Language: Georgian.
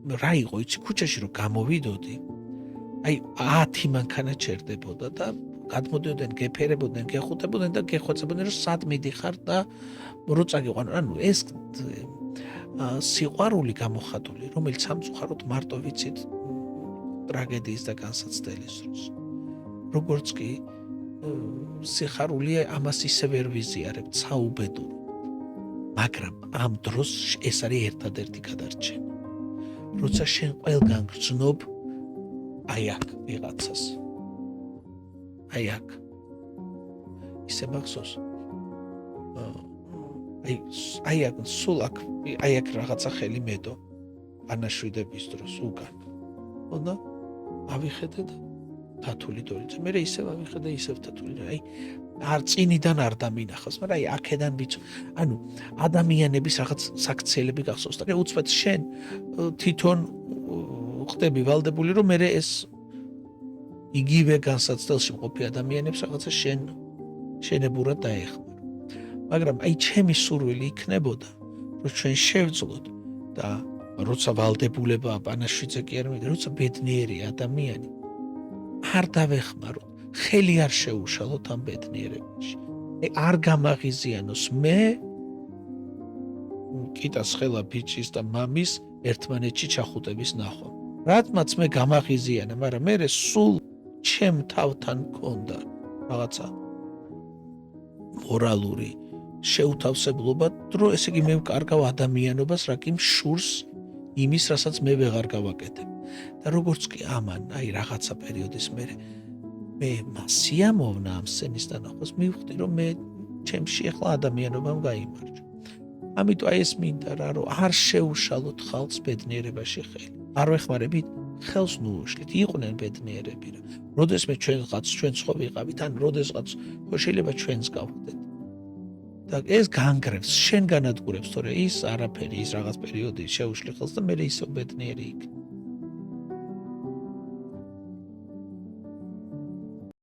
რა იყო იცი ქუჩაში რომ გამოვიდოდი აი 10 მანქანა ჩერდებოდა და გადმოდიოდნენ გეფერებოდნენ გეხუტებოდნენ და გეხვეწებოდნენ რომ სად მიდიხარ და რო წაგიყვანო ანუ ეს სიყვარული გამოხატული რომელიც სამწუხაროდ მარტო ვიცით ტრაგედიის და განსაცდელის დროს როგორც კი სიხარულია ამას ისე ვერ ვიზიარებთ საუბედური მაგრამ ამ დროს ეს არის ერთადერთი გადარჩენა როცა შენ ყველგან გრძნობ აი აქ ვიღაცას ისე მახსოვს აი აქ სულ აქ რაღაცა ხელი მედო ანაშვიდების დროს უკან ხოდა ავიხედე და თათული დორიძე მე ისევ ავიხედე ისევ თათული აი არ წინიდან არ დამინახავს მაგრამ აი აქედან ვიცი ანუ ადამიანების რაღაც საქციელები გახსოვს და უცბად შენ თვითონ ხდები ვალდებული რომ მე ეს იგივე განსაცდელში მყოფი ადამიანებს რაღაცა შენებურად დაეხმარო მაგრამ აი ჩემი სურვილი იქნებოდა რომ ჩვენ შევძლოთ და როცა ვალდებულება პანაშვიძე კი არ მივიდა როცა ბედნიერი ადამიანი არ დავეხმაროთ ხელი არ შეუშალოთ ამ ბედნიერებაში არ გამაღიზიანოს მე კიტას ხელა ბიჭის და მამის ერთმანეთში ჩახუტების ნახვა რატომაც მე გამაღიზიანა მაგრამ მე სულ ჩემ თავთან მქონდა რაღაცა მორალური შეუთავსებლობა დრო ესე იგი მე ვკარგავ ადამიანობას რა კი მშურს იმის რასაც მე ვეღარ გავაკეთებ და როგორც კი ამან აი რაღაცა პერიოდის მერე მე მასიამოვნა ამ სცენის დანახვას მივხვდი რომ მე ჩემში ახლა ადამიანობამ გაიმარჯვა ამიტომ აი ეს მინდა რა რომ არ შეუშალოთ ხალხს ბედნიერებაში ხელი არ ვეხმარებით ხელს ნუუშლით იყვნენ ბედნიერები რა როდესმე ჩვენ სხვა ვიყავით ან როდესღაც შეიძლება ჩვენს გავხდეთ და ეს განგრევს შენ განადგურებს თორე ის არაფერი ის რაღაც პერიოდი შეუშლი ხელს და მე ისევ ბედნიერი იქ